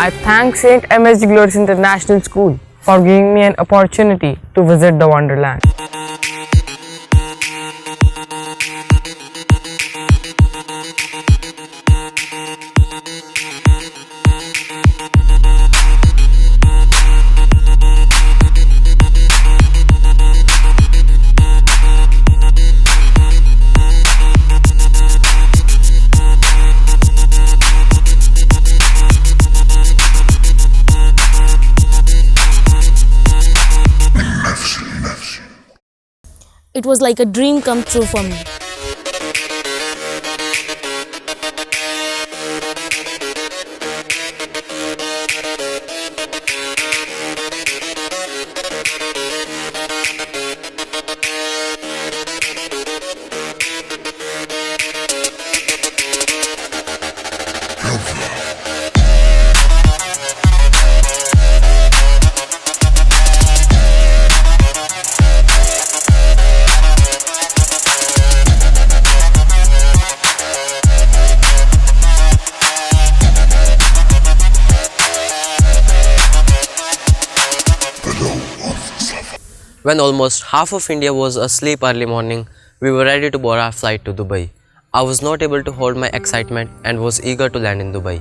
I thank St. MSG Glorious International School for giving me an opportunity to visit the Wonderland. It was like a dream come true for me. When almost half of India was asleep early morning, we were ready to board our flight to Dubai. I was not able to hold my excitement and was eager to land in Dubai.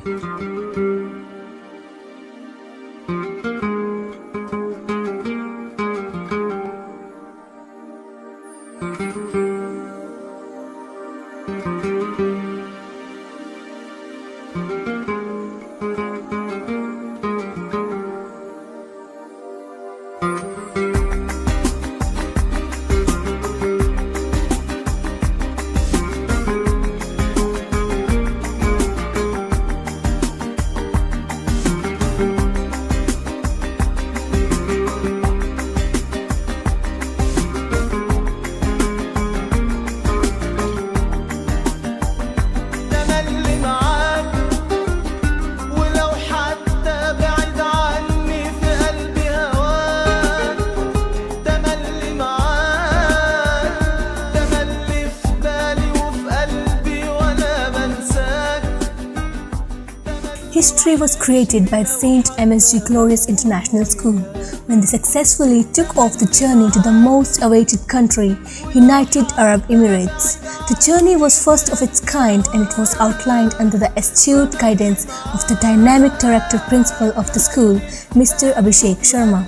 History was created by St. MSG Glorious International School when they successfully took off the journey to the most awaited country, United Arab Emirates. The journey was first of its kind and it was outlined under the astute guidance of the dynamic director principal of the school, Mr. Abhishek Sharma.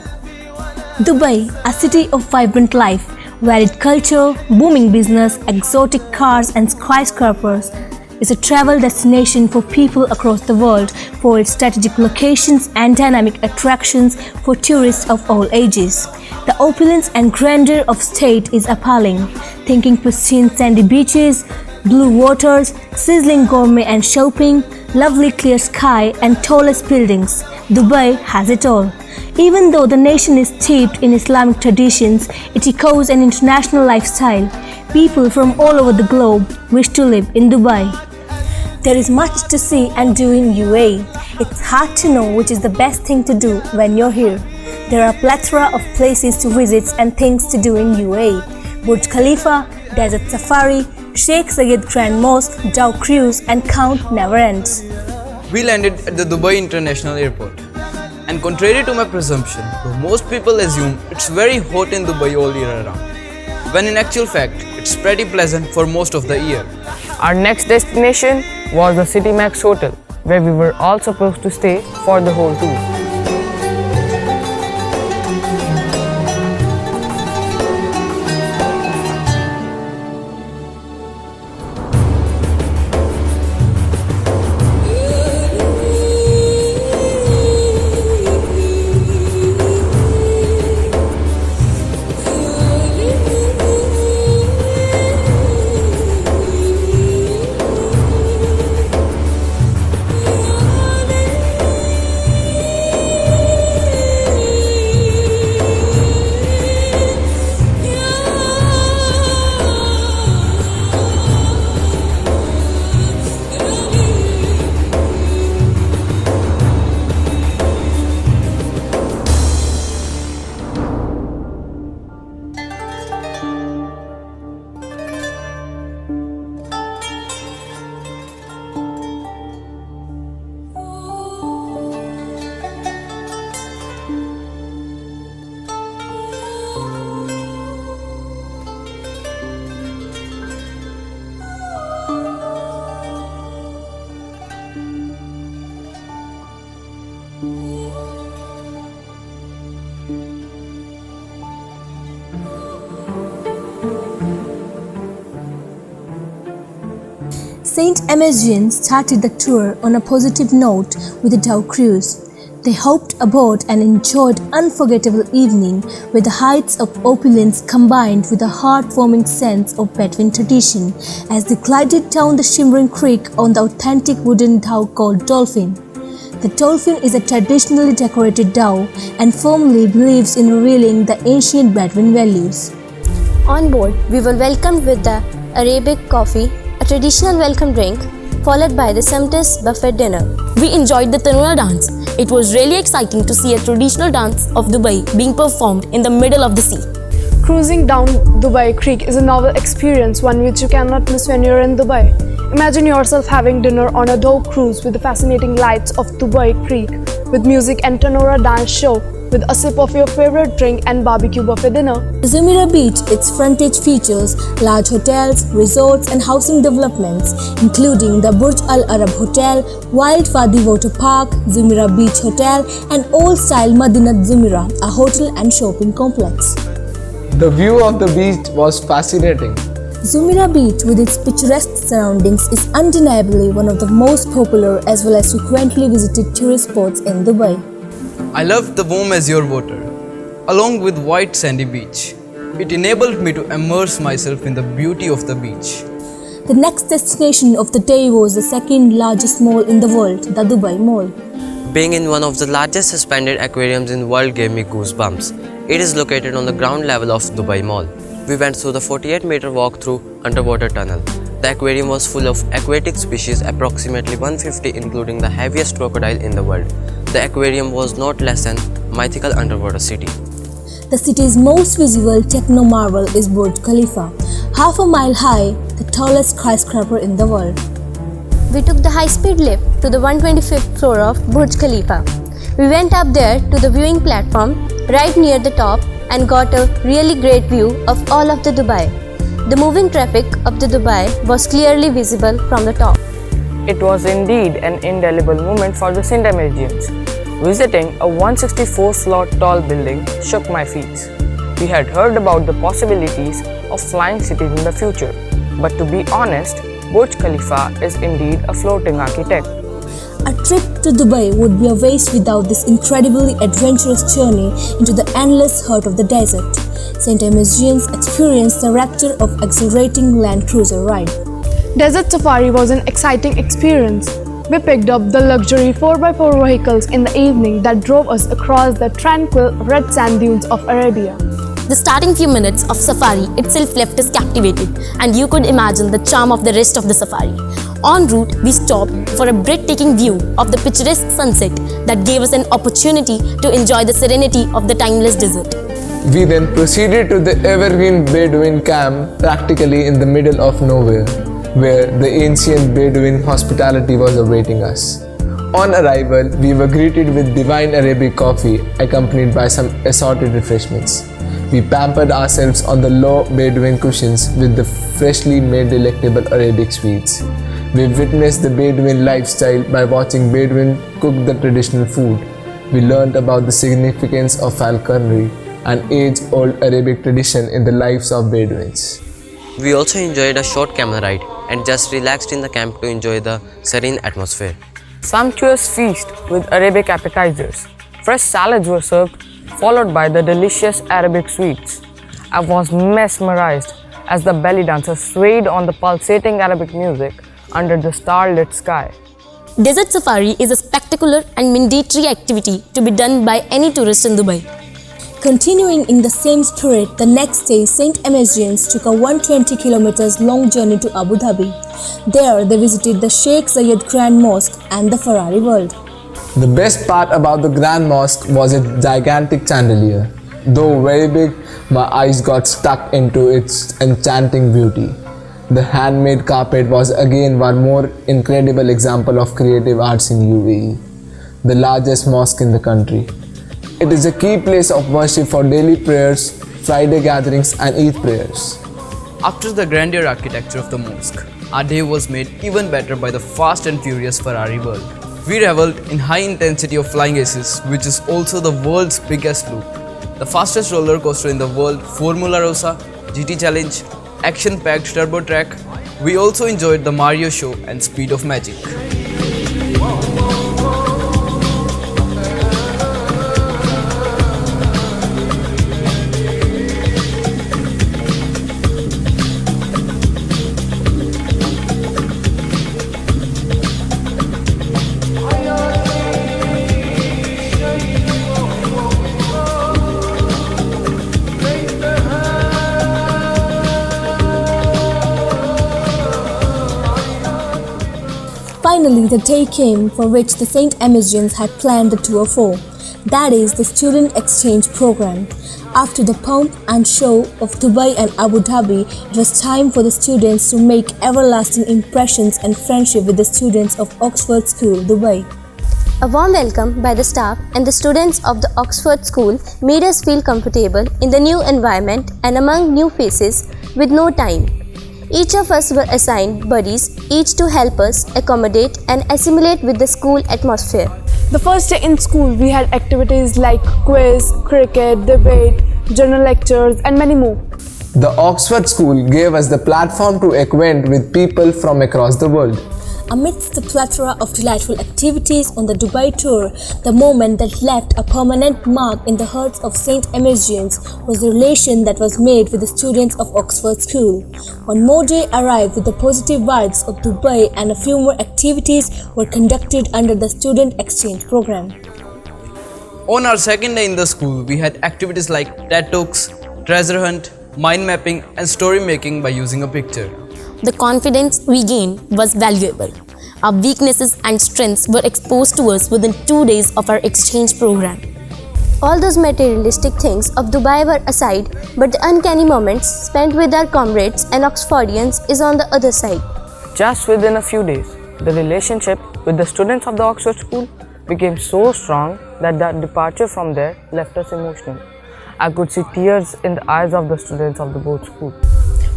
Dubai, a city of vibrant life, varied culture, booming business, exotic cars and skyscrapers, is a travel destination for people across the world for its strategic locations and dynamic attractions for tourists of all ages. The opulence and grandeur of state is appalling. Thinking pristine sandy beaches, blue waters, sizzling gourmet and shopping, lovely clear sky and tallest buildings, Dubai has it all. Even though the nation is steeped in Islamic traditions, it echoes an international lifestyle. People from all over the globe wish to live in Dubai. There is much to see and do in U.A.E. It's hard to know which is the best thing to do when you're here. There are a plethora of places to visit and things to do in U.A.E. Burj Khalifa, Desert Safari, Sheikh Zayed Grand Mosque, Dow Cruise and count never ends. We landed at the Dubai International Airport. And contrary to my presumption, though most people assume it's very hot in Dubai all year around, when in actual fact, it's pretty pleasant for most of the year. Our next destination was the City Max Hotel, where we were all supposed to stay for the whole tour. St. MSG started the tour on a positive note with the Dow cruise. They hopped aboard and enjoyed an unforgettable evening where the heights of opulence combined with a heartwarming sense of Bedouin tradition as they glided down the shimmering creek on the authentic wooden dhow called Dolphin. The Dolphin is a traditionally decorated dhow and firmly believes in revealing the ancient Bedouin values. On board, we were welcomed with the Arabic coffee, a traditional welcome drink, followed by the sumptuous buffet dinner. We enjoyed the Tanura dance. It was really exciting to see a traditional dance of Dubai being performed in the middle of the sea. Cruising down Dubai Creek is a novel experience, one which you cannot miss when you're in Dubai. Imagine yourself having dinner on a dhow cruise with the fascinating lights of Dubai Creek, with music and Tanura dance show, with a sip of your favorite drink and barbecue buffet dinner. Jumeirah Beach, its frontage features large hotels, resorts and housing developments, including the Burj Al Arab Hotel, Wild Wadi Water Park, Jumeirah Beach Hotel and old-style Madinat Jumeirah, a hotel and shopping complex. The view of the beach was fascinating. Jumeirah Beach, with its picturesque surroundings, is undeniably one of the most popular as well as frequently visited tourist spots in Dubai. I loved the warm azure water, along with white sandy beach. It enabled me to immerse myself in the beauty of the beach. The next destination of the day was the second largest mall in the world, the Dubai Mall. Being in one of the largest suspended aquariums in the world gave me goosebumps. It is located on the ground level of Dubai Mall. We went through the 48-meter walk-through underwater tunnel. The aquarium was full of aquatic species, approximately 150, including the heaviest crocodile in the world. The aquarium was not less than mythical underwater city. The city's most visible techno marvel is Burj Khalifa, half a mile high, the tallest skyscraper in the world. We took the high-speed lift to the 125th floor of Burj Khalifa. We went up there to the viewing platform right near the top and got a really great view of all of the Dubai. The moving traffic of the Dubai was clearly visible from the top. It was indeed an indelible moment for the St. Emergians. Visiting a 164-floor tall building shook my feet. We had heard about the possibilities of flying cities in the future, but to be honest, Burj Khalifa is indeed a floating architect. A trip to Dubai would be a waste without this incredibly adventurous journey into the endless heart of the desert. St. Emergians experienced the rapture of exhilarating land cruiser ride. Desert safari was an exciting experience. We picked up the luxury 4x4 vehicles in the evening that drove us across the tranquil red sand dunes of Arabia. The starting few minutes of safari itself left us captivated, and you could imagine the charm of the rest of the safari. En route, we stopped for a breathtaking view of the picturesque sunset that gave us an opportunity to enjoy the serenity of the timeless desert. We then proceeded to the evergreen Bedouin camp practically in the middle of nowhere, where the ancient Bedouin hospitality was awaiting us. On arrival, we were greeted with divine Arabic coffee accompanied by some assorted refreshments. We pampered ourselves on the low Bedouin cushions with the freshly made delectable Arabic sweets. We witnessed the Bedouin lifestyle by watching Bedouin cook the traditional food. We learned about the significance of falconry, an age-old Arabic tradition in the lives of Bedouins. We also enjoyed a short camel ride and just relaxed in the camp to enjoy the serene atmosphere. Sumptuous feast with Arabic appetizers. Fresh salads were served, followed by the delicious Arabic sweets. I was mesmerized as the belly dancers swayed on the pulsating Arabic music under the starlit sky. Desert safari is a spectacular and mandatory activity to be done by any tourist in Dubai. Continuing in the same spirit, the next day St. Emergians took a 120 kilometers long journey to Abu Dhabi. There they visited the Sheikh Zayed Grand Mosque and the Ferrari World. The best part about the Grand Mosque was its gigantic chandelier. Though very big, my eyes got stuck into its enchanting beauty. The handmade carpet was again one more incredible example of creative arts in U.A.E, the largest mosque in the country. It is a key place of worship for daily prayers, Friday gatherings and Eid prayers. After the grandeur architecture of the mosque, our day was made even better by the fast and furious Ferrari World. We reveled in high intensity of flying aces, which is also the world's biggest loop. The fastest roller coaster in the world, Formula Rossa, GT Challenge, action-packed turbo track, We also enjoyed the Mario show and Speed of Magic. Finally, the day came for which the St. Emigians had planned the tour for. That is, the student exchange program. After the pomp and show of Dubai and Abu Dhabi, it was time for the students to make everlasting impressions and friendship with the students of Oxford School, Dubai. A warm welcome by the staff and the students of the Oxford School made us feel comfortable in the new environment and among new faces with no time. Each of us were assigned buddies, each to help us accommodate and assimilate with the school atmosphere. The first day in school, we had activities like quiz, cricket, debate, journal lectures, and many more. The Oxford School gave us the platform to acquaint with people from across the world. Amidst the plethora of delightful activities on the Dubai tour, the moment that left a permanent mark in the hearts of St. Emigians was the relation that was made with the students of Oxford School. One more day arrived with the positive vibes of Dubai, and a few more activities were conducted under the student exchange program. On our second day in the school, we had activities like TED Talks, treasure hunt, mind mapping, and story making by using a picture. The confidence we gained was valuable. Our weaknesses and strengths were exposed to us within 2 days of our exchange program. All those materialistic things of Dubai were aside, but the uncanny moments spent with our comrades and Oxfordians is on the other side. Just within a few days, the relationship with the students of the Oxford School became so strong that the departure from there left us emotional. I could see tears in the eyes of the students of the both schools.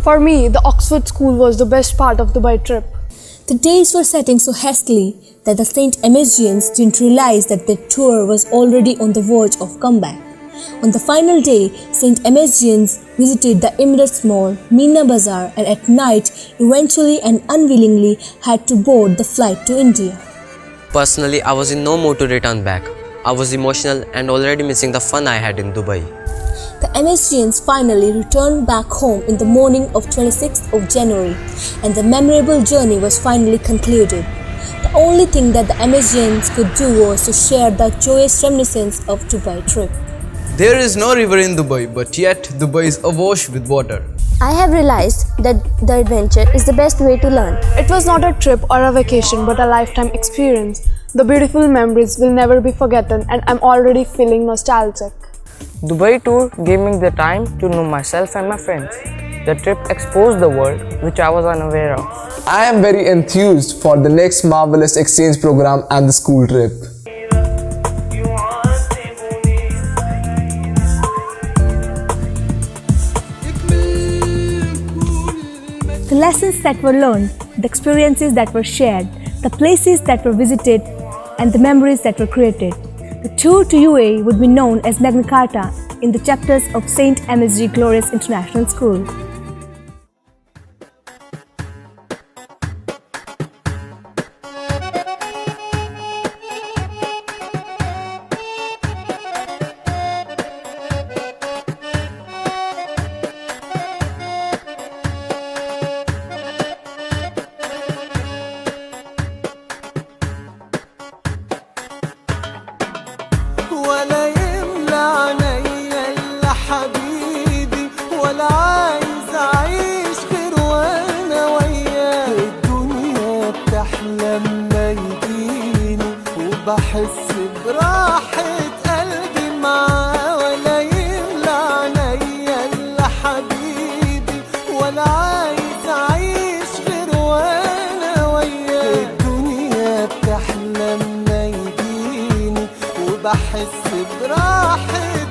For me, the Oxford School was the best part of the Dubai trip. The days were setting so hastily that the St. Emigians didn't realize that their tour was already on the verge of comeback. On the final day, St. Emigians visited the Emirates Mall, Meena Bazaar, and at night, eventually and unwillingly, had to board the flight to India. Personally, I was in no mood to return back. I was emotional and already missing the fun I had in Dubai. The MSGians finally returned back home in the morning of 26th of January, and the memorable journey was finally concluded. The only thing that the MSGians could do was to share the joyous reminiscence of Dubai trip. There is no river in Dubai, but yet Dubai is awash with water. I have realized that the adventure is the best way to learn. It was not a trip or a vacation, but a lifetime experience. The beautiful memories will never be forgotten, and I'm already feeling nostalgic. Dubai tour gave me the time to know myself and my friends. The trip exposed the world which I was unaware of. I am very enthused for the next marvelous exchange program and the school trip. The lessons that were learned, the experiences that were shared, the places that were visited, and the memories that were created. The tour to U.A.E would be known as Magna Carta in the chapters of St. MSG Glorious International School. ولا يملى عينيا الا حبيبي ولا عايز اعيش غير وانا وياه الدنيا بتحلم ما يجيني وبحس براحة قلبي معاه ولا يملى عينيا الا حبيبي ولا عايز اعيش غير وانا وياه الدنيا بتحلم ما يجيني وبحس براحة